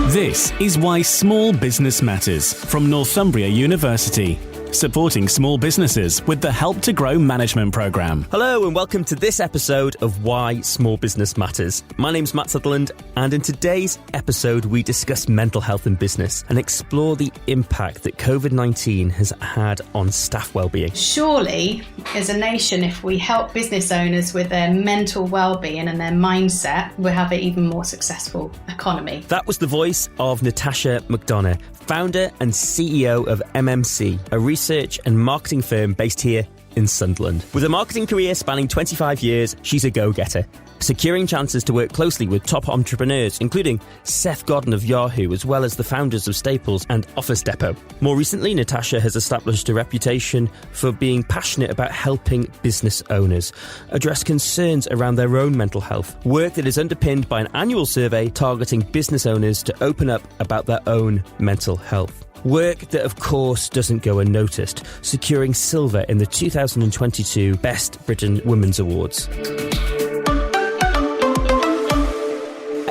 This is Why Small Business Matters from Northumbria University, supporting small businesses with the Help to Grow management programme. Hello and welcome to this episode of Why Small Business Matters. My name's Matt Sutherland, and in today's episode we discuss mental health in business and explore the impact that COVID-19 has had on staff wellbeing. Surely, as a nation, if we help business owners with their mental well-being and their mindset, we'll have an even more successful economy. That was the voice of Natasha McDonough, founder and CEO of MMC, a research and marketing firm based here in Sunderland. With a marketing career spanning 25 years, she's a go-getter, securing chances to work closely with top entrepreneurs, including Seth Godin of Yahoo, as well as the founders of Staples and Office Depot. More recently, Natasha has established a reputation for being passionate about helping business owners address concerns around their own mental health, work that is underpinned by an annual survey targeting business owners to open up about their own mental health. Work that, of course, doesn't go unnoticed, securing silver in the 2022 Best Britain Women's Awards.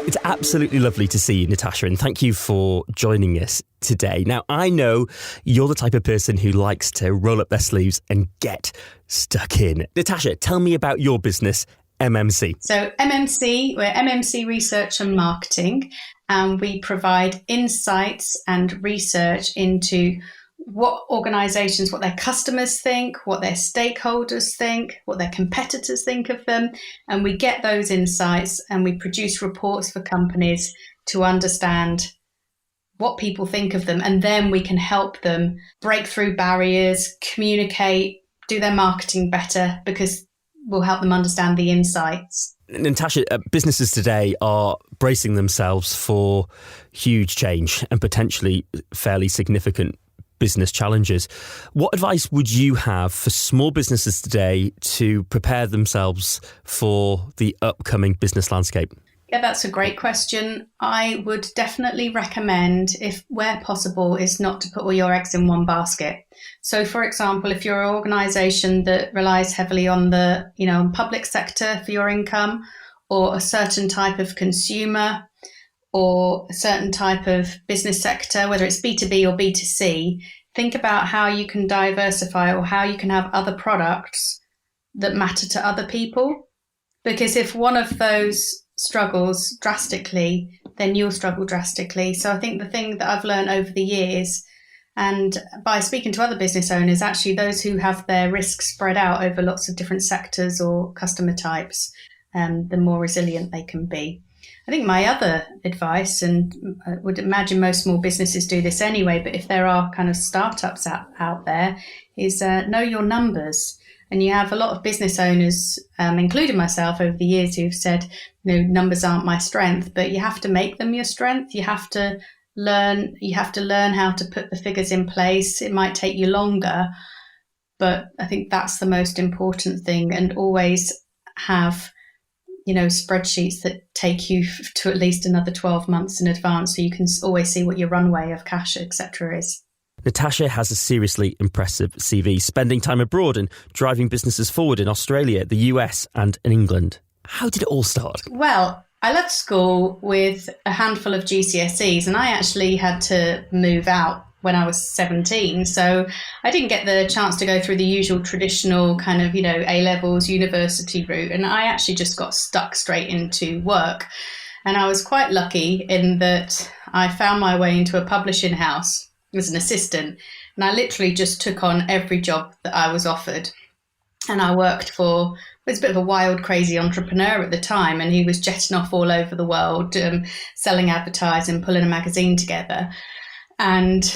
It's absolutely lovely to see you, Natasha, and thank you for joining us today. Now, I know you're the type of person who likes to roll up their sleeves and get stuck in. Natasha, tell me about your business, MMC. So MMC, we're MMC Research and Marketing, and we provide insights and research into what organisations, what their customers think, what their stakeholders think, what their competitors think of them. And we get those insights and we produce reports for companies to understand what people think of them. And then we can help them break through barriers, communicate, do their marketing better, because we'll help them understand the insights. Natasha, businesses today are bracing themselves for huge change and potentially fairly significant business challenges. What advice would you have for small businesses today to prepare themselves for the upcoming business landscape? Yeah, that's a great question. I would definitely recommend, if where possible, is not to put all your eggs in one basket. So, for example, if you're an organisation that relies heavily on the, public sector for your income, or a certain type of consumer, or a certain type of business sector, whether it's B2B or B2C, think about how you can diversify or how you can have other products that matter to other people. Because if one of those struggles drastically, then you'll struggle drastically. So I think the thing that I've learned over the years, and by speaking to other business owners, actually those who have their risks spread out over lots of different sectors or customer types, the more resilient they can be. I think my other advice, and I would imagine most small businesses do this anyway, but if there are kind of startups out there, is know your numbers. And you have a lot of business owners, including myself over the years, who've said, numbers aren't my strength, but you have to make them your strength. You have to learn how to put the figures in place. It might take you longer, but I think that's the most important thing. And always have, spreadsheets that take you to at least another 12 months in advance, so you can always see what your runway of cash, etc. is. Natasha has a seriously impressive CV, spending time abroad and driving businesses forward in Australia, the US and in England. How did it all start? Well, I left school with a handful of GCSEs, and I actually had to move out when I was 17. So I didn't get the chance to go through the usual traditional kind of, A-levels, university route. And I actually just got stuck straight into work. And I was quite lucky in that I found my way into a publishing house as an assistant. And I literally just took on every job that I was offered. And I worked for, it was a bit of a wild, crazy entrepreneur at the time. And he was jetting off all over the world, selling advertising, pulling a magazine together. And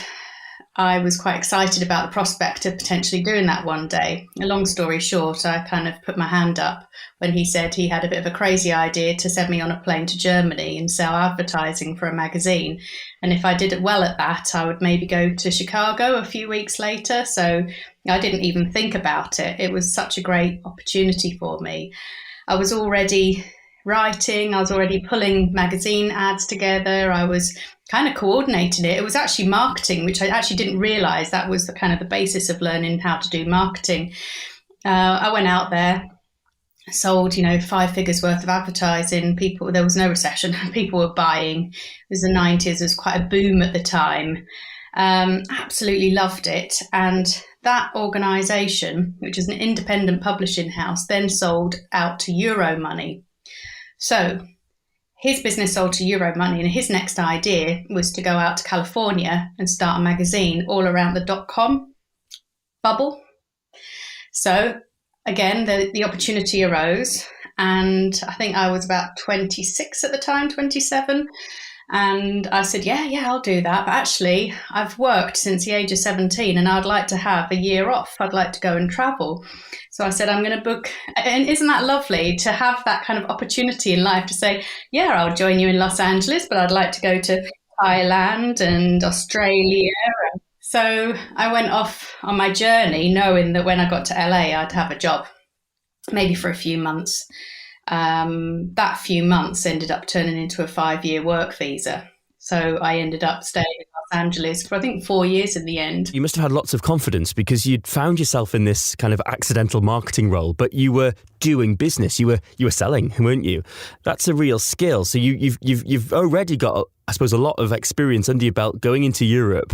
I was quite excited about the prospect of potentially doing that one day. A long story short, I kind of put my hand up when he said he had a bit of a crazy idea to send me on a plane to Germany and sell advertising for a magazine. And if I did it well at that, I would maybe go to Chicago a few weeks later. So I didn't even think about it. It was such a great opportunity for me. I was already writing, I was already pulling magazine ads together, I was kind of coordinating it. It was actually marketing, which I actually didn't realise that was the kind of the basis of learning how to do marketing. I went out there sold, 5 figures worth of advertising. There was no recession. People were buying. It was the 90s. It was quite a boom at the time. Absolutely loved it. And that organisation, which is an independent publishing house, then sold out to Euromoney. So his business sold to Euromoney, and his next idea was to go out to California and start a magazine all around the .com bubble. So again, the opportunity arose, and I think I was about 26 at the time, 27. And I said, yeah, I'll do that. But actually, I've worked since the age of 17 and I'd like to have a year off. I'd like to go and travel. So I said, I'm going to book. And isn't that lovely to have that kind of opportunity in life to say, yeah, I'll join you in Los Angeles, but I'd like to go to Thailand and Australia. So I went off on my journey knowing that when I got to LA, I'd have a job, maybe for a few months. That few months ended up turning into a 5-year work visa. So I ended up staying in Los Angeles for, I think, 4 years in the end. You must have had lots of confidence because you'd found yourself in this kind of accidental marketing role, but you were doing business. You were selling, weren't you? That's a real skill. So you've already got, I suppose, a lot of experience under your belt going into Europe.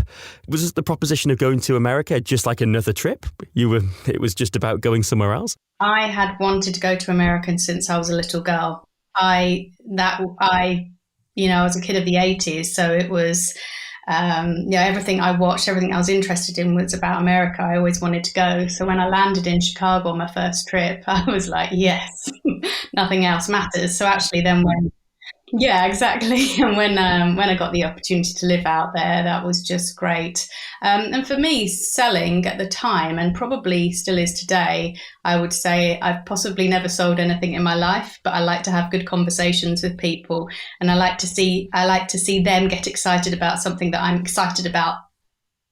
Was the proposition of going to America just like another trip? It was just about going somewhere else? I had wanted to go to America since I was a little girl. I was a kid of the 80s, so it was, everything I watched, everything I was interested in was about America. I always wanted to go. So when I landed in Chicago on my first trip, I was like, yes, nothing else matters. So actually then yeah, exactly. And when I got the opportunity to live out there, that was just great. And for me, selling at the time, and probably still is today, I would say I've possibly never sold anything in my life, but I like to have good conversations with people, and I like to see them get excited about something that I'm excited about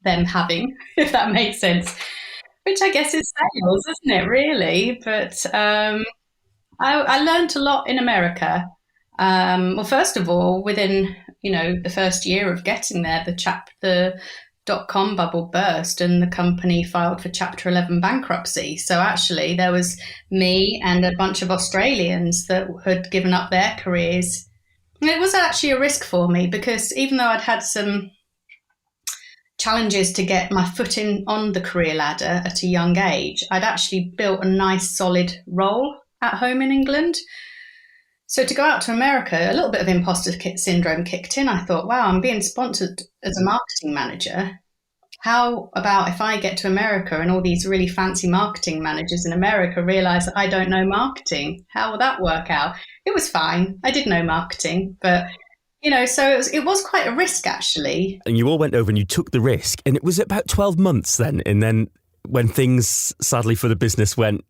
them having, if that makes sense. Which I guess is sales, isn't it? Really, but I learned a lot in America. Well, first of all, within, the first year of getting there, the .com bubble burst and the company filed for Chapter 11 bankruptcy. So actually there was me and a bunch of Australians that had given up their careers. And it was actually a risk for me because even though I'd had some challenges to get my foot in on the career ladder at a young age, I'd actually built a nice solid role at home in England. So to go out to America, a little bit of imposter syndrome kicked in. I thought, wow, I'm being sponsored as a marketing manager. How about if I get to America and all these really fancy marketing managers in America realize that I don't know marketing? How will that work out? It was fine. I did know marketing, but so it was quite a risk actually. And you all went over and you took the risk, and it was about 12 months then. And then when things sadly for the business went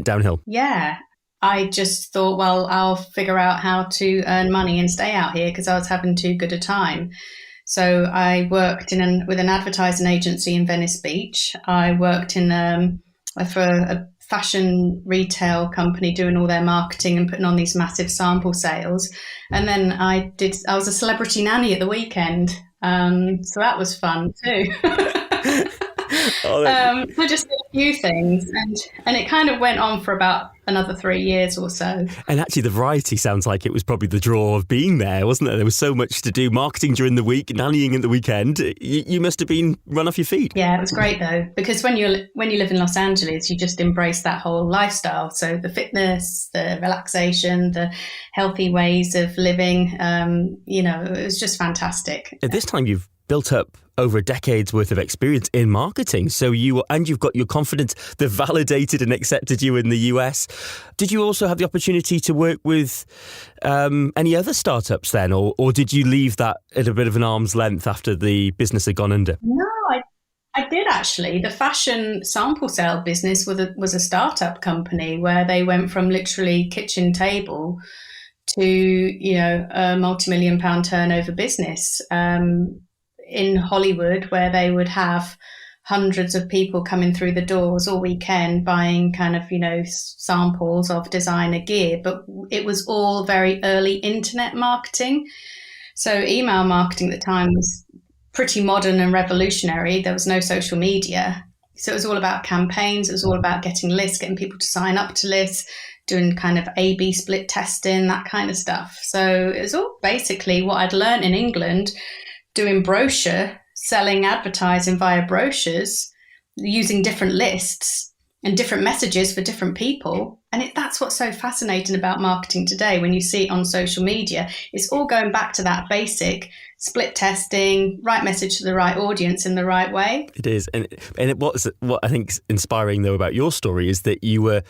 downhill. Yeah. I just thought, well, I'll figure out how to earn money and stay out here because I was having too good a time. So I worked with an advertising agency in Venice Beach. I worked for a fashion retail company doing all their marketing and putting on these massive sample sales. And then I was a celebrity nanny at the weekend. So that was fun too. I just did a few things and it kind of went on for about another 3 years or so. And actually the variety sounds like it was probably the draw of being there, wasn't it? There was so much to do, marketing during the week, nannying at the weekend. You must have been run off your feet. Yeah, it was great though, because when you live in Los Angeles, you just embrace that whole lifestyle. So the fitness, the relaxation, the healthy ways of living, it was just fantastic. At this time, you've built up over a decade's worth of experience in marketing. So you've got your confidence. They've validated and accepted you in the US. Did you also have the opportunity to work with any other startups then? Or did you leave that at a bit of an arm's length after the business had gone under? No, I did actually. The fashion sample sale business was a startup company where they went from literally kitchen table to, a multi-million-pound turnover business. In Hollywood, where they would have hundreds of people coming through the doors all weekend buying kind of, samples of designer gear. But it was all very early internet marketing. So email marketing at the time was pretty modern and revolutionary. There was no social media. So it was all about campaigns. It was all about getting lists, getting people to sign up to lists, doing kind of A/B split testing, that kind of stuff. So it was all basically what I'd learned in England, doing brochure, selling advertising via brochures, using different lists and different messages for different people. And that's what's so fascinating about marketing today. When you see it on social media, it's all going back to that basic split testing, right message to the right audience in the right way. It is. And what I think is inspiring, though, about your story is that you were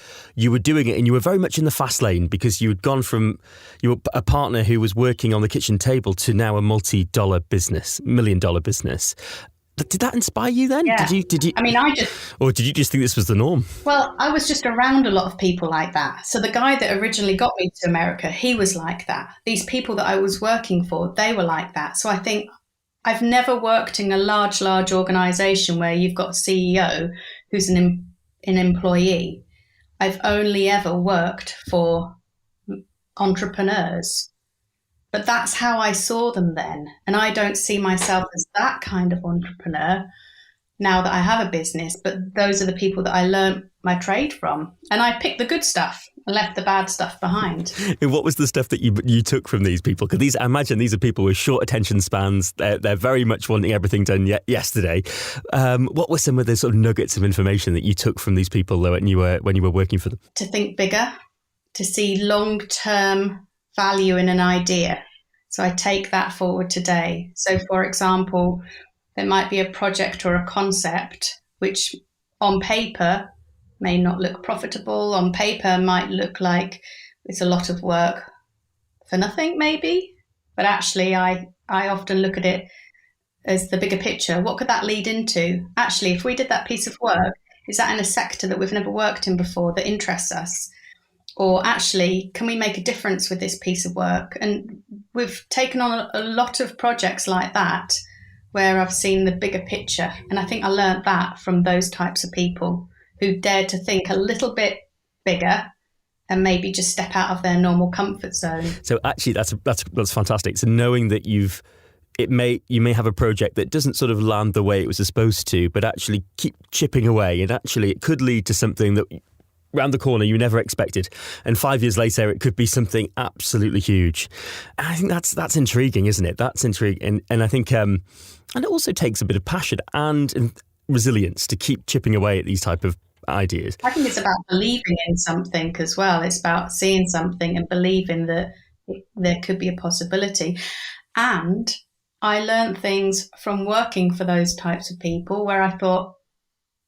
doing it and you were very much in the fast lane, because you had gone from, you were a partner who was working on the kitchen table to now a multi-dollar business, $1 million business. Did that inspire you then? Yeah. Did you? I mean, Or did you just think this was the norm? Well, I was just around a lot of people like that. So the guy that originally got me to America, he was like that. These people that I was working for, they were like that. So I think I've never worked in a large organization where you've got a CEO who's an employee. I've only ever worked for entrepreneurs. But that's how I saw them then. And I don't see myself as that kind of entrepreneur now that I have a business. But those are the people that I learned my trade from. And I picked the good stuff and left the bad stuff behind. And what was the stuff that you took from these people? Because I imagine these are people with short attention spans. They're very much wanting everything done yesterday. What were some of the sort of nuggets of information that you took from these people though, when you were working for them? To think bigger, to see long-term value in an idea. So I take that forward today. So for example, there might be a project or a concept which on paper may not look profitable, on paper might look like it's a lot of work for nothing maybe, but actually I often look at it as the bigger picture. What could that lead into? Actually, if we did that piece of work, is that in a sector that we've never worked in before that interests us? Or actually, can we make a difference with this piece of work? And we've taken on a lot of projects like that where I've seen the bigger picture. And I think I learned that from those types of people who dared to think a little bit bigger and maybe just step out of their normal comfort zone. So actually, that's fantastic. So knowing that you may have a project that doesn't sort of land the way it was supposed to, but actually keep chipping away, and actually it could lead to something that round the corner you never expected, and 5 years later it could be something absolutely huge. And I think that's intriguing, isn't it? That's intriguing, and I think and it also takes a bit of passion and resilience to keep chipping away at these type of ideas. I think it's about believing in something as well. It's about seeing something and believing that there could be a possibility. And I learned things from working for those types of people where I thought,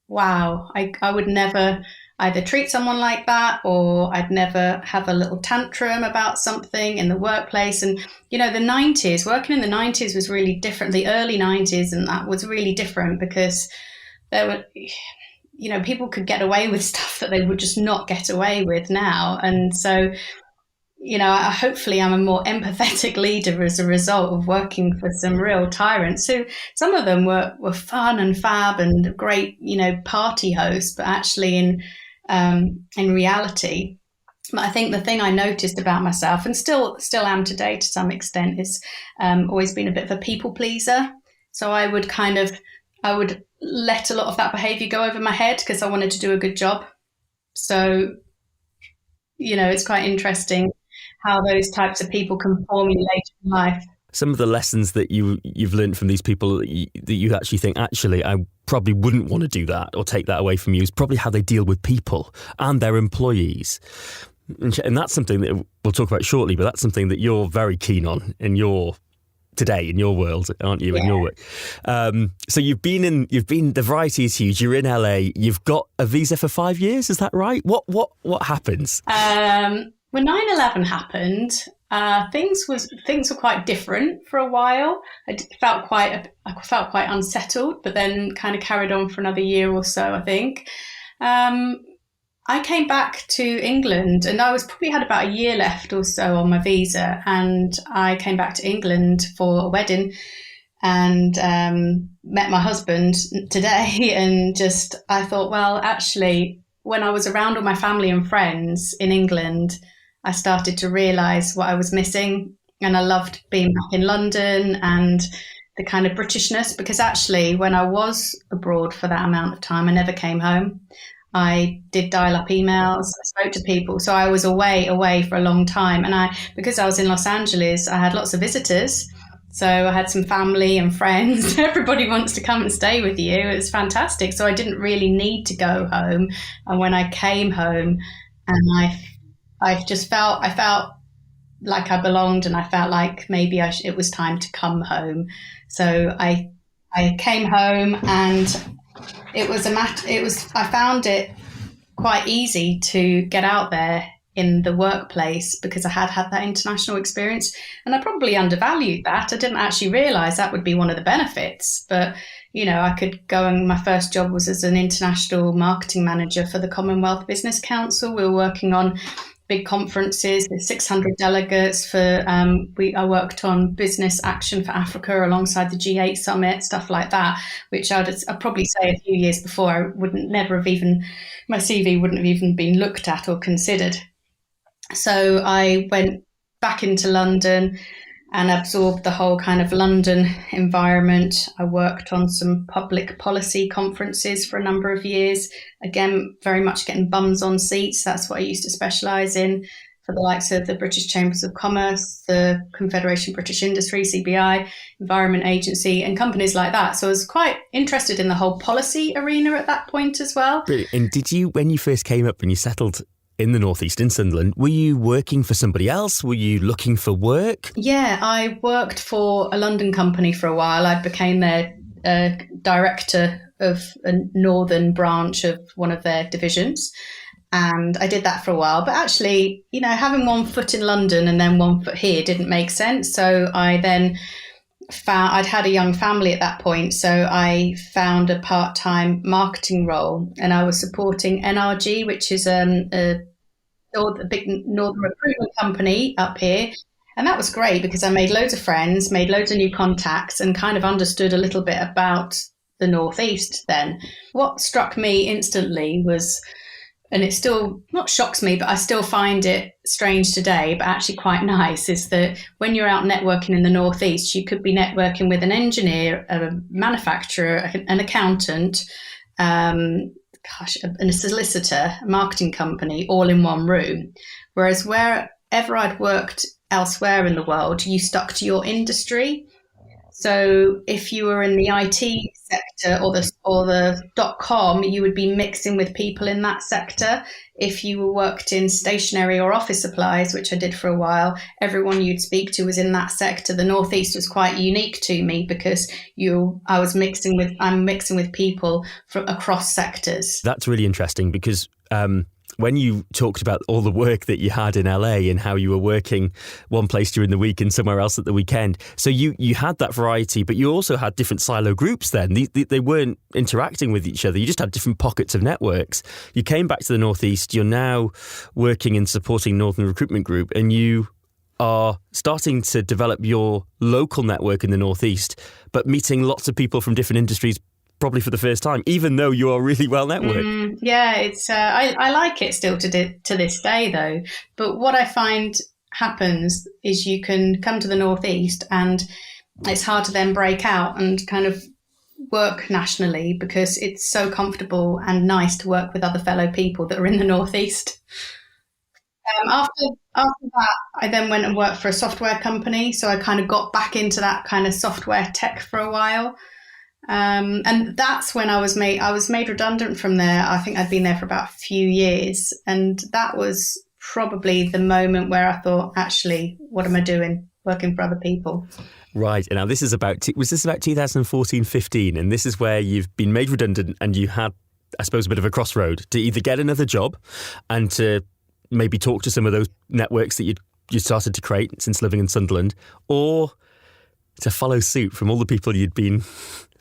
wow, I would never either treat someone like that, or I'd never have a little tantrum about something in the workplace. And, you know, working in the 90s was really different. The early 90s, and that was really different because there were, you know, people could get away with stuff that they would just not get away with now. And so, you know, hopefully I'm a more empathetic leader as a result of working for some real tyrants who, some of them were fun and fab and great, you know, party hosts, but actually in reality. But I think the thing I noticed about myself, and still am today to some extent, is always been a bit of a people pleaser. So I would let a lot of that behavior go over my head because I wanted to do a good job. So, you know, it's quite interesting how those types of people can form you later in life. Some of the lessons that you've learned from these people that you actually think, actually, I probably wouldn't want to do that or take that away from you, is probably how they deal with people and their employees. And that's something that we'll talk about shortly, but that's something that you're very keen on in your world, aren't you? Yeah. In your work. So the variety is huge. You're in LA. You've got a visa for 5 years. Is that right? What happens? When 9/11 happened, things were quite different for a while. I felt quite unsettled, but then kind of carried on for another year or so, I think. I came back to England, and I probably had about a year left or so on my visa, and I came back to England for a wedding and met my husband today. And I thought, well, actually, when I was around all my family and friends in England, I started to realise what I was missing, and I loved being back in London and the kind of Britishness, because actually when I was abroad for that amount of time, I never came home. I did dial-up emails. I spoke to people. So I was away for a long time. And because I was in Los Angeles, I had lots of visitors. So I had some family and friends. Everybody wants to come and stay with you. It was fantastic. So I didn't really need to go home. And when I came home, and I felt like I belonged, and I felt like maybe it was time to come home. So I came home, and I found it quite easy to get out there in the workplace because I had that international experience, and I probably undervalued that. I didn't actually realize that would be one of the benefits, but I could go, and my first job was as an international marketing manager for the Commonwealth Business Council. We were working on big conferences with 600 delegates I worked on business action for Africa alongside the G8 summit, stuff like that, which I'd probably say a few years before my CV wouldn't have even been looked at or considered. So I went back into London and absorbed the whole kind of London environment. I worked on some public policy conferences for a number of years. Again, very much getting bums on seats. That's what I used to specialise in for the likes of the British Chambers of Commerce, the Confederation British Industry, CBI, Environment Agency, and companies like that. So I was quite interested in the whole policy arena at that point as well. Brilliant. And did you, when you first came up and you settled in the Northeast in Sunderland, were you working for somebody else? Were you looking for work? Yeah, I worked for a London company for a while. I became their director of a northern branch of one of their divisions. And I did that for a while. But actually, having one foot in London and then one foot here didn't make sense. So I then I'd had a young family at that point, so I found a part-time marketing role, and I was supporting NRG, which is a big northern recruitment company up here. And that was great because I made loads of friends, made loads of new contacts, and kind of understood a little bit about the Northeast then. What struck me instantly was, and it still not shocks me, but I still find it strange today, but actually quite nice, is that when you're out networking in the Northeast, you could be networking with an engineer, a manufacturer, an accountant, and a solicitor, a marketing company, all in one room. Whereas wherever I'd worked elsewhere in the world, you stuck to your industry. So if you were in the IT sector or the .com, you would be mixing with people in that sector. If you worked in stationery or office supplies, which I did for a while, everyone you'd speak to was in that sector. The Northeast was quite unique to me because I'm mixing with people from across sectors. That's really interesting because when you talked about all the work that you had in LA and how you were working one place during the week and somewhere else at the weekend, so you had that variety, but you also had different silo groups then. They weren't interacting with each other. You just had different pockets of networks. You came back to the Northeast. You're now working and supporting Northern Recruitment Group, and you are starting to develop your local network in the Northeast, but meeting lots of people from different industries probably for the first time, even though you are really well networked. Yeah, it's I like it still to this day though. But what I find happens is you can come to the Northeast and it's hard to then break out and kind of work nationally because it's so comfortable and nice to work with other fellow people that are in the Northeast. After that, I then went and worked for a software company. So I kind of got back into that kind of software tech for a while. And that's when I was made redundant from there. I think I'd been there for about a few years. And that was probably the moment where I thought, actually, what am I doing working for other people? Right. And now was this about 2014-15? And this is where you've been made redundant and you had, I suppose, a bit of a crossroad to either get another job and to maybe talk to some of those networks that you started to create since living in Sunderland, or to follow suit from all the people you'd been,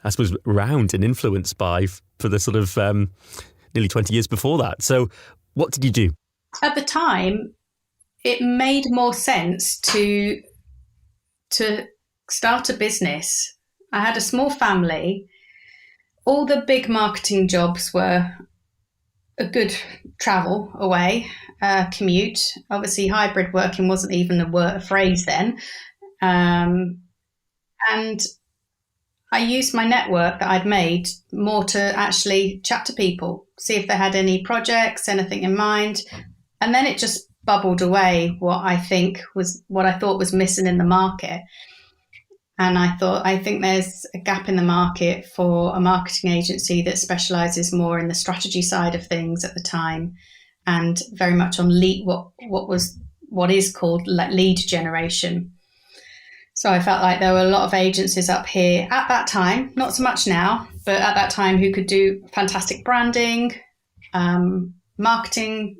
I suppose, around and influenced by for the sort of nearly 20 years before that. So what did you do? At the time, it made more sense to start a business. I had a small family. All the big marketing jobs were a good travel away, commute. Obviously, hybrid working wasn't even a phrase then. And I used my network that I'd made more to actually chat to people see if they had any projects, anything in mind. And then it just bubbled away what I thought was missing in the market. And I think there's a gap in the market for a marketing agency that specializes more in the strategy side of things at the time, and very much on what is called lead generation. So I felt like there were a lot of agencies up here at that time, not so much now, but at that time, who could do fantastic branding, marketing,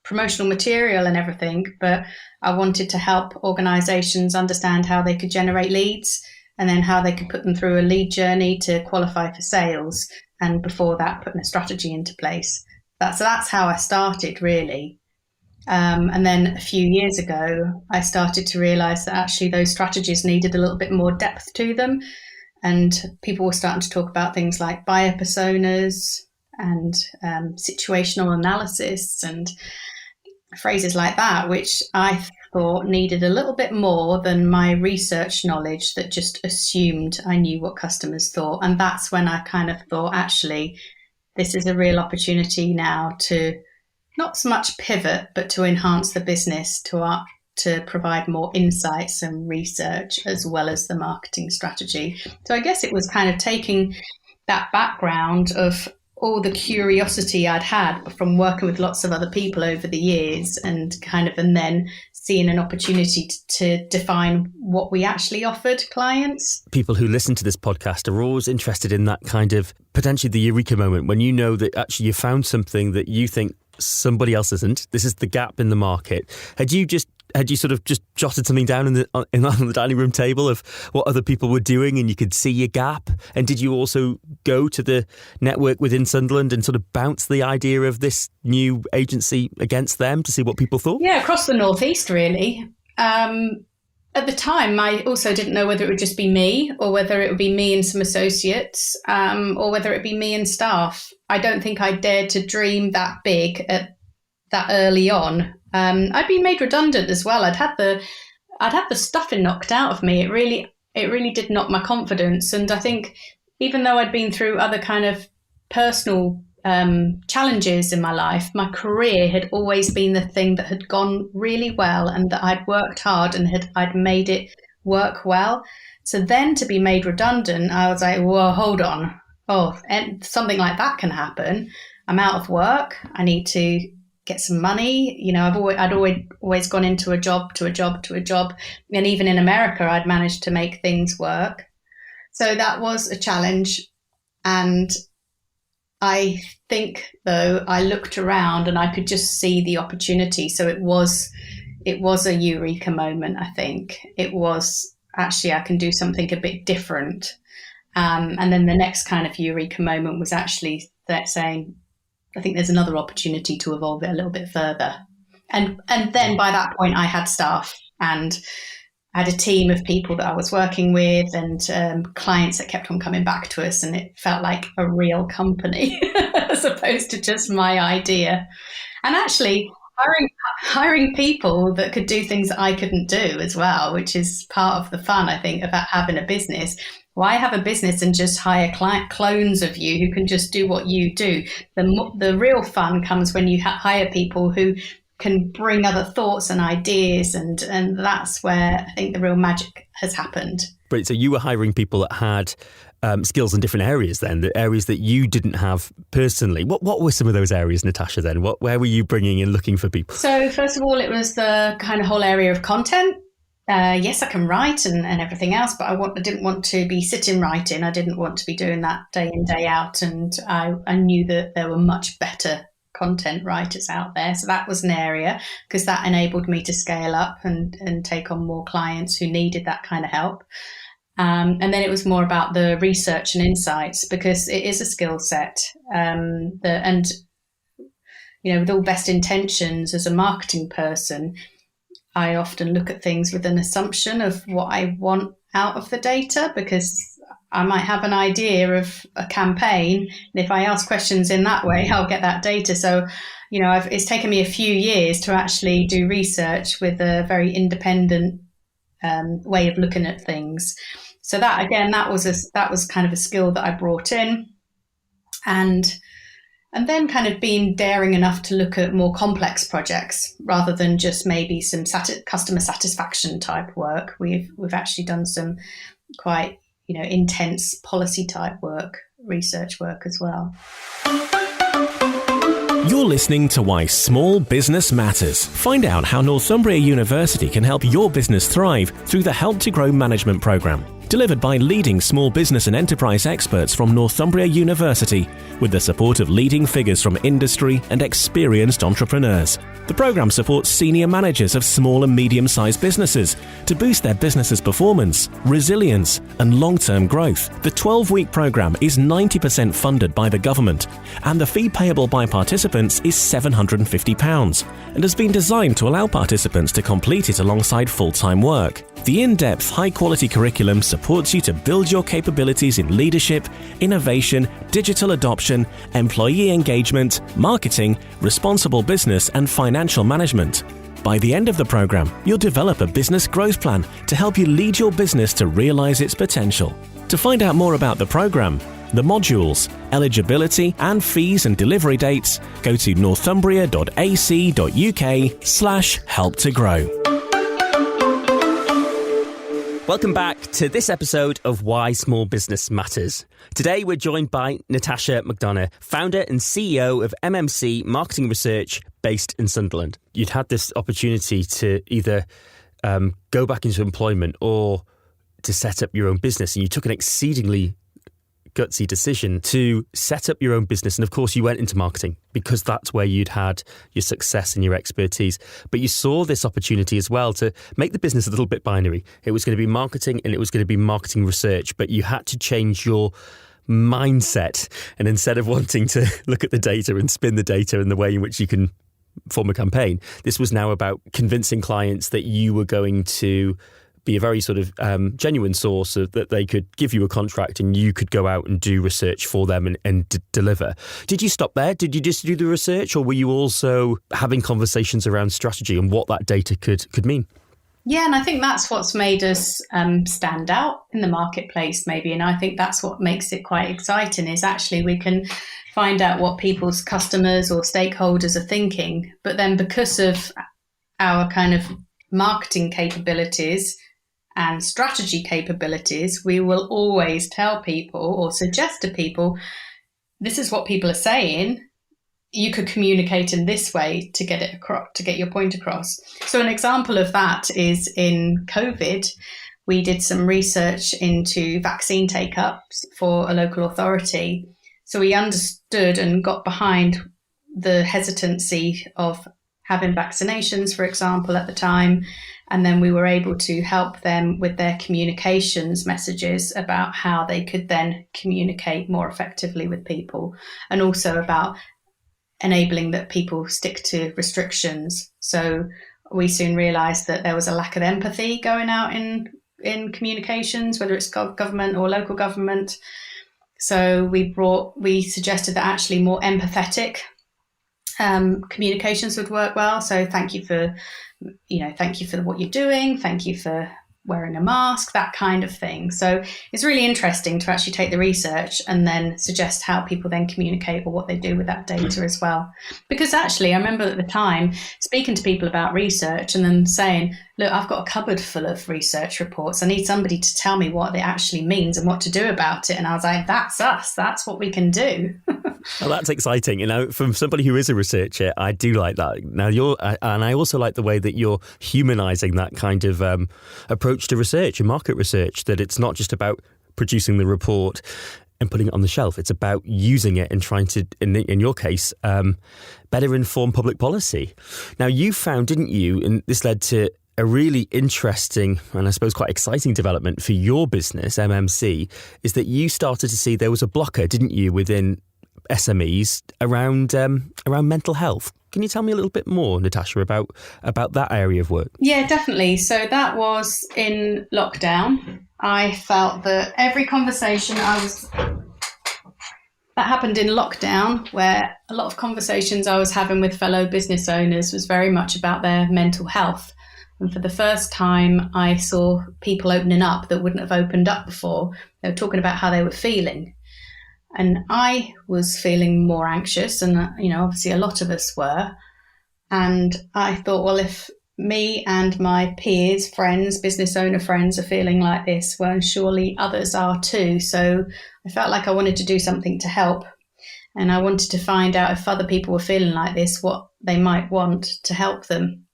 promotional material and everything. But I wanted to help organizations understand how they could generate leads, and then how they could put them through a lead journey to qualify for sales. And before that, putting a strategy into place. So that's how I started, really. And then a few years ago, I started to realize that actually those strategies needed a little bit more depth to them. And people were starting to talk about things like buyer personas and situational analysis and phrases like that, which I thought needed a little bit more than my research knowledge that just assumed I knew what customers thought. And that's when I kind of thought, actually, this is a real opportunity now to not so much pivot, but to enhance the business, to provide more insights and research as well as the marketing strategy. So I guess it was kind of taking that background of all the curiosity I'd had from working with lots of other people over the years, and then seeing an opportunity to define what we actually offered clients. People who listen to this podcast are always interested in that kind of potentially the eureka moment when you know that actually you found something that you think somebody else isn't. This is the gap in the market. Had you sort of just jotted something down on the dining room table of what other people were doing and you could see your gap? And did you also go to the network within Sunderland and sort of bounce the idea of this new agency against them to see what people thought? Yeah, across the Northeast, really. At the time, I also didn't know whether it would just be me or whether it would be me and some associates, or whether it would be me and staff. I don't think I dared to dream that big that early on. I'd been made redundant as well. I'd had the stuffing knocked out of me. It really did knock my confidence. And I think even though I'd been through other kind of personal challenges in my life, my career had always been the thing that had gone really well, and that I'd worked hard and I'd made it work well. So then to be made redundant, I was like, whoa, hold on. Oh, and something like that can happen. I'm out of work. I need to get some money. I'd always gone into a job. And even in America, I'd managed to make things work. So that was a challenge. And I think, though, I looked around and I could just see the opportunity. So it was a eureka moment, I think. It was, actually, I can do something a bit different. And then the next kind of eureka moment was actually saying, I think there's another opportunity to evolve it a little bit further. And then by that point, I had staff and I had a team of people that I was working with, and clients that kept on coming back to us, and it felt like a real company as opposed to just my idea. And actually hiring people that could do things that I couldn't do as well, which is part of the fun, I think, about having a business. Why have a business and just hire clones of you who can just do what you do? The real fun comes when you hire people who can bring other thoughts and ideas, and that's where I think the real magic has happened. Right, so you were hiring people that had skills in different areas then, the areas that you didn't have personally. What were some of those areas, Natasha, then? Where were you bringing in, looking for people? So first of all, it was the kind of whole area of content. Yes, I can write and everything else, but I didn't want to be sitting writing. I didn't want to be doing that day in, day out. And I knew that there were much better content writers out there. So that was an area, because that enabled me to scale up and take on more clients who needed that kind of help. And then it was more about the research and insights, because it is a skill set. And with all best intentions as a marketing person, I often look at things with an assumption of what I want out of the data, because I might have an idea of a campaign. And if I ask questions in that way, I'll get that data. So, it's taken me a few years to actually do research with a very independent way of looking at things. So that, again, that was kind of a skill that I brought in. And And then kind of being daring enough to look at more complex projects rather than just maybe some customer satisfaction type work. We've actually done some quite, intense policy type work, research work as well. You're listening to Why Small Business Matters. Find out how Northumbria University can help your business thrive through the Help to Grow management program, delivered by leading small business and enterprise experts from Northumbria University, with the support of leading figures from industry and experienced entrepreneurs. The program supports senior managers of small and medium-sized businesses to boost their business's performance, resilience, and long-term growth. The 12-week program is 90% funded by the government, and the fee payable by participants is £750, and has been designed to allow participants to complete it alongside full-time work. The in-depth, high-quality curriculum supports you to build your capabilities in leadership, innovation, digital adoption, employee engagement, marketing, responsible business, and financial management. By the end of the program, you'll develop a business growth plan to help you lead your business to realize its potential. To find out more about the program, the modules, eligibility, and fees and delivery dates, go to northumbria.ac.uk/help-to-grow. Welcome back to this episode of Why Small Business Matters. Today we're joined by Natasha McDonough, founder and CEO of MMC Marketing Research based in Sunderland. You'd had this opportunity to either go back into employment or to set up your own business, and you took an exceedingly gutsy decision to set up your own business. And of course, you went into marketing because that's where you'd had your success and your expertise. But you saw this opportunity as well to make the business a little bit binary. It was going to be marketing and it was going to be marketing research, but you had to change your mindset. And instead of wanting to look at the data and spin the data and the way in which you can form a campaign, this was now about convincing clients that you were going to be a very sort of genuine source of that they could give you a contract and you could go out and do research for them and deliver. Did you stop there? Did you just do the research, or were you also having conversations around strategy and what that data could mean? Yeah, and I think that's what's made us stand out in the marketplace maybe. And I think that's what makes it quite exciting is actually we can find out what people's customers or stakeholders are thinking. But then because of our kind of marketing capabilities and strategy capabilities, we will always tell people or suggest to people, this is what people are saying. You could communicate in this way to get it across, to get your point across. So an example of that is in COVID, we did some research into vaccine take-ups for a local authority. So we understood and got behind the hesitancy of having vaccinations, for example, at the time. And then we were able to help them with their communications messages about how they could then communicate more effectively with people, and also about enabling that people stick to restrictions. So we soon realised that there was a lack of empathy going out in communications, whether it's government or local government. So we suggested that actually more empathetic communications would work well. So thank you for what you're doing. Thank you for wearing a mask, that kind of thing. So it's really interesting to actually take the research and then suggest how people then communicate or what they do with that data as well. Because actually, I remember at the time speaking to people about research and then saying, look, I've got a cupboard full of research reports. I need somebody to tell me what it actually means and what to do about it. And I was like, that's us. That's what we can do. Well, that's exciting. You know, from somebody who is a researcher, I do like that. Now, and I also like the way that you're humanising that kind of approach to research and market research, that it's not just about producing the report and putting it on the shelf. It's about using it and trying to, in your case, better inform public policy. Now, you found, didn't you, and this led to a really interesting and I suppose quite exciting development for your business, MMC, is that you started to see there was a blocker, didn't you, within SMEs around mental health. Can you tell me a little bit more, Natasha, about that area of work? Yeah, definitely. So that was in lockdown. I felt that every conversation that happened in lockdown, where a lot of conversations I was having with fellow business owners was very much about their mental health. And for the first time, I saw people opening up that wouldn't have opened up before. They were talking about how they were feeling. And I was feeling more anxious, and, obviously a lot of us were. And I thought, well, if me and my peers, friends, business owner friends are feeling like this, well, surely others are too. So I felt like I wanted to do something to help. And I wanted to find out if other people were feeling like this, what they might want to help them.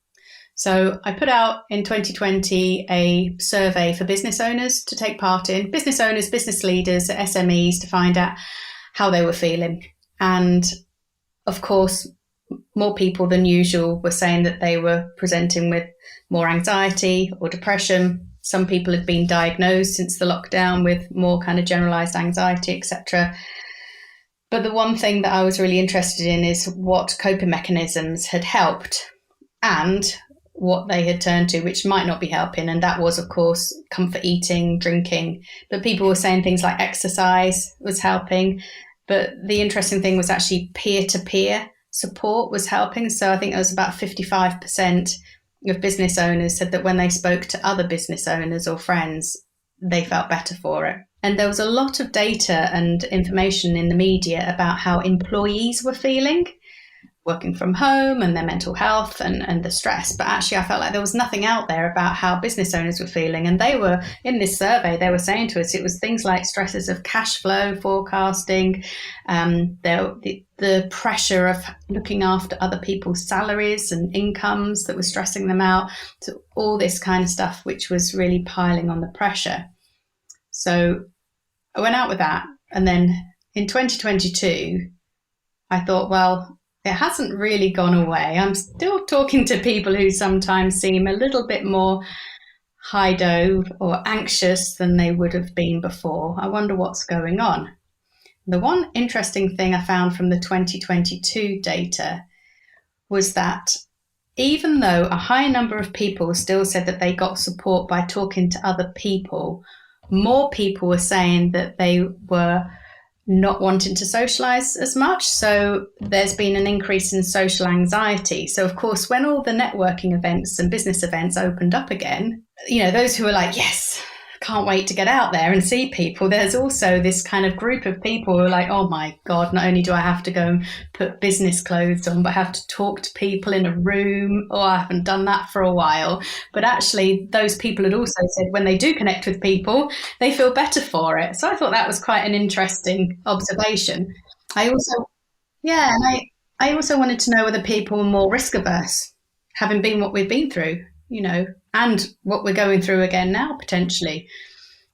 So I put out in 2020 a survey for business owners to take part in, business owners, business leaders, SMEs, to find out how they were feeling. And of course, more people than usual were saying that they were presenting with more anxiety or depression. Some people had been diagnosed since the lockdown with more kind of generalized anxiety, etc. But the one thing that I was really interested in is what coping mechanisms had helped and what they had turned to, which might not be helping. And that was, of course, comfort eating, drinking. But people were saying things like exercise was helping. But the interesting thing was actually peer-to-peer support was helping. So I think it was about 55% of business owners said that when they spoke to other business owners or friends, they felt better for it. And there was a lot of data and information in the media about how employees were feeling, working from home and their mental health and the stress. But actually, I felt like there was nothing out there about how business owners were feeling. And they were, in this survey, they were saying to us, it was things like stresses of cash flow, forecasting, the pressure of looking after other people's salaries and incomes that was stressing them out. So all this kind of stuff, which was really piling on the pressure. So I went out with that. And then in 2022, I thought, well, it hasn't really gone away. I'm still talking to people who sometimes seem a little bit more high-dove or anxious than they would have been before. I wonder what's going on. The one interesting thing I found from the 2022 data was that even though a high number of people still said that they got support by talking to other people, more people were saying that they were not wanting to socialize as much. So there's been an increase in social anxiety. So of course, when all the networking events and business events opened up again, those who were like, yes, can't wait to get out there and see people. There's also this kind of group of people who are like, oh my God, not only do I have to go and put business clothes on, but I have to talk to people in a room. Oh, I haven't done that for a while. But actually, those people had also said when they do connect with people, they feel better for it. So I thought that was quite an interesting observation. I also wanted to know whether people were more risk averse, having been what we've been through, and what we're going through again now, potentially.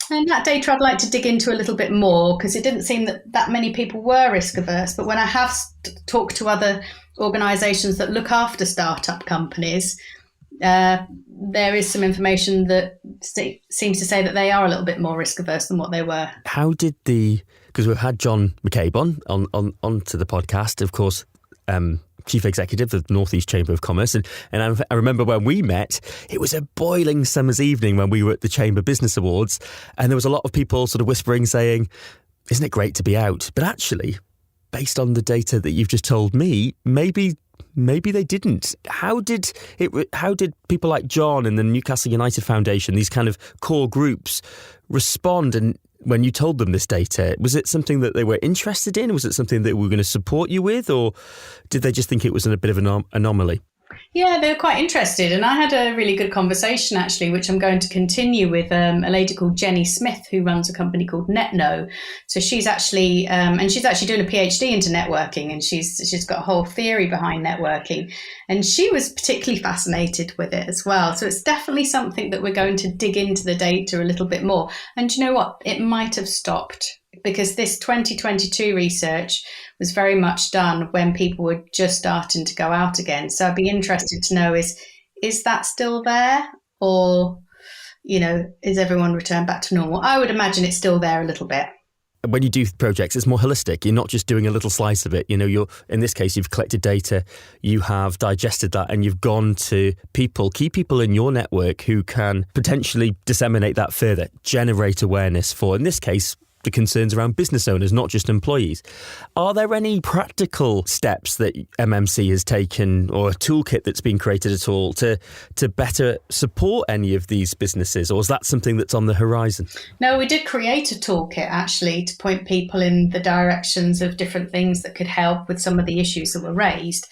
And that data I'd like to dig into a little bit more, because it didn't seem that many people were risk averse. But when I have talked to other organisations that look after startup companies, there is some information that seems to say that they are a little bit more risk averse than what they were. How did because we've had John McCabe on to the podcast, of course, Chief Executive of the North East Chamber of Commerce. And I remember when we met, it was a boiling summer's evening when we were at the Chamber Business Awards. And there was a lot of people sort of whispering, saying, isn't it great to be out? But actually, based on the data that you've just told me, maybe they didn't. How did people like John and the Newcastle United Foundation, these kind of core groups, respond? And when you told them this data, was it something that they were interested in? Was it something that we were going to support you with? Or did they just think it was a bit of an anomaly? Yeah, they were quite interested. And I had a really good conversation, actually, which I'm going to continue with a lady called Jenny Smith, who runs a company called NetKnow. So she's actually, and she's actually doing a PhD into networking, and she's got a whole theory behind networking. And she was particularly fascinated with it as well. So it's definitely something that we're going to dig into the data a little bit more. And you know what? It might have stopped, because this 2022 research was very much done when people were just starting to go out again. So I'd be interested to know, is that still there? Or, is everyone returned back to normal? I would imagine it's still there a little bit. When you do projects, it's more holistic. You're not just doing a little slice of it. You're, in this case, you've collected data, you have digested that, and you've gone to key people in your network who can potentially disseminate that further, generate awareness for, in this case, the concerns around business owners, not just employees. Are there any practical steps that MMC has taken or a toolkit that's been created at all to better support any of these businesses, or is that something that's on the horizon? No, we did create a toolkit actually to point people in the directions of different things that could help with some of the issues that were raised.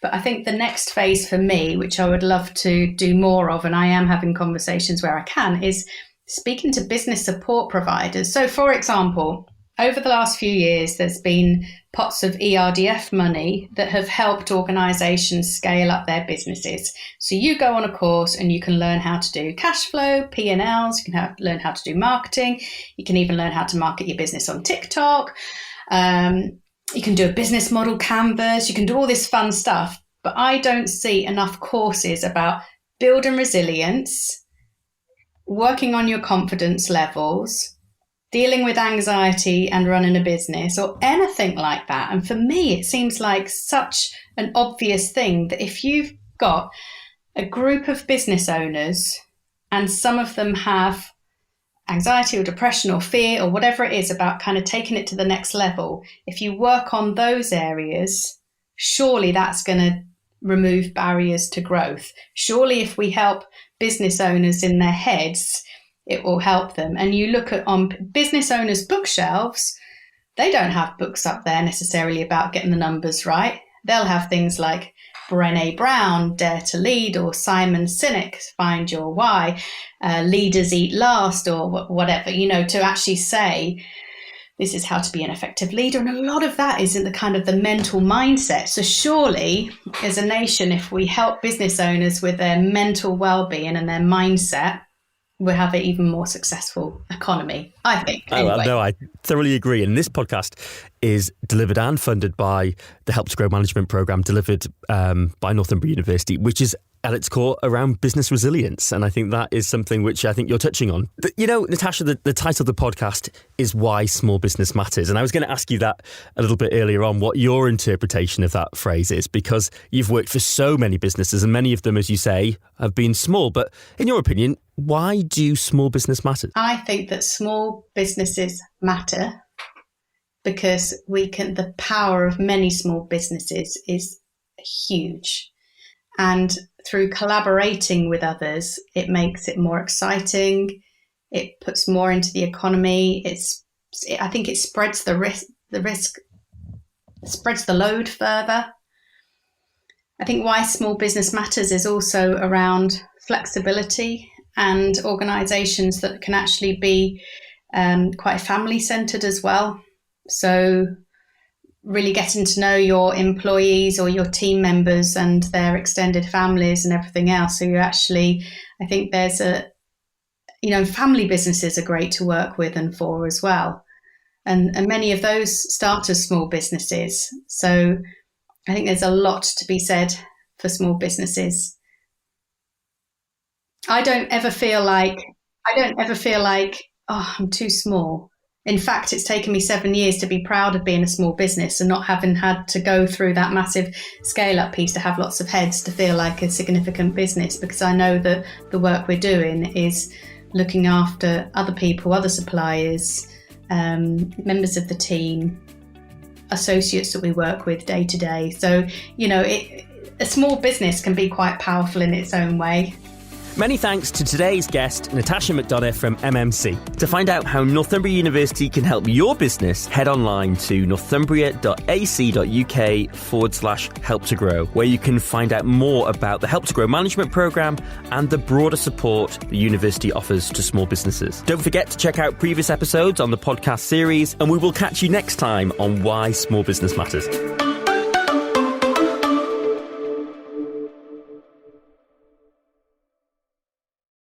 But I think the next phase for me, which I would love to do more of, and I am having conversations where I can, is speaking to business support providers. So, for example, over the last few years, there's been pots of ERDF money that have helped organisations scale up their businesses. So you go on a course and you can learn how to do cash flow, P&Ls, you can learn how to do marketing, you can even learn how to market your business on TikTok. You can do a business model canvas, you can do all this fun stuff, but I don't see enough courses about building resilience, working on your confidence levels, dealing with anxiety and running a business or anything like that. And for me, it seems like such an obvious thing that if you've got a group of business owners and some of them have anxiety or depression or fear or whatever it is about kind of taking it to the next level, if you work on those areas, surely that's going to remove barriers to growth. Surely if we help business owners in their heads, it will help them. And you look at on business owners' bookshelves, they don't have books up there necessarily about getting the numbers right. They'll have things like Brené Brown, Dare to Lead, or Simon Sinek's Find Your Why, Leaders Eat Last, or whatever, to actually say, this is how to be an effective leader. And a lot of that is in the kind of the mental mindset. So surely as a nation, if we help business owners with their mental well-being and their mindset, we'll have an even more succcessful economy, I think. Anyway. No, I thoroughly agree. And this podcast is delivered and funded by the Help to Grow Management Programme, delivered by Northumbria University, which is at its core around business resilience. And I think that is something which I think you're touching on. Natasha, the title of the podcast is Why Small Business Matters. And I was going to ask you that a little bit earlier on, what your interpretation of that phrase is, because you've worked for so many businesses and many of them, as you say, have been small. But in your opinion, why do small business matter? I think that small businesses matter because the power of many small businesses is huge. And through collaborating with others, it makes it more exciting. It puts more into the economy. I think it spreads the risk, spreads the load further. I think why small business matters is also around flexibility and organisations that can actually be quite family-centred as well. So really getting to know your employees or your team members and their extended families and everything else. So you actually, I think there's family businesses are great to work with and for as well. And many of those start as small businesses. So I think there's a lot to be said for small businesses. I don't ever feel like, oh, I'm too small. In fact, it's taken me 7 years to be proud of being a small business and not having had to go through that massive scale-up piece to have lots of heads to feel like a significant business, because I know that the work we're doing is looking after other people, other suppliers, members of the team, associates that we work with day to day. So, a small business can be quite powerful in its own way. Many thanks to today's guest, Natasha McDonough from MMC. To find out how Northumbria University can help your business, head online to northumbria.ac.uk/help to grow, where you can find out more about the Help to Grow Management Programme and the broader support the university offers to small businesses. Don't forget to check out previous episodes on the podcast series, and we will catch you next time on Why Small Business Matters.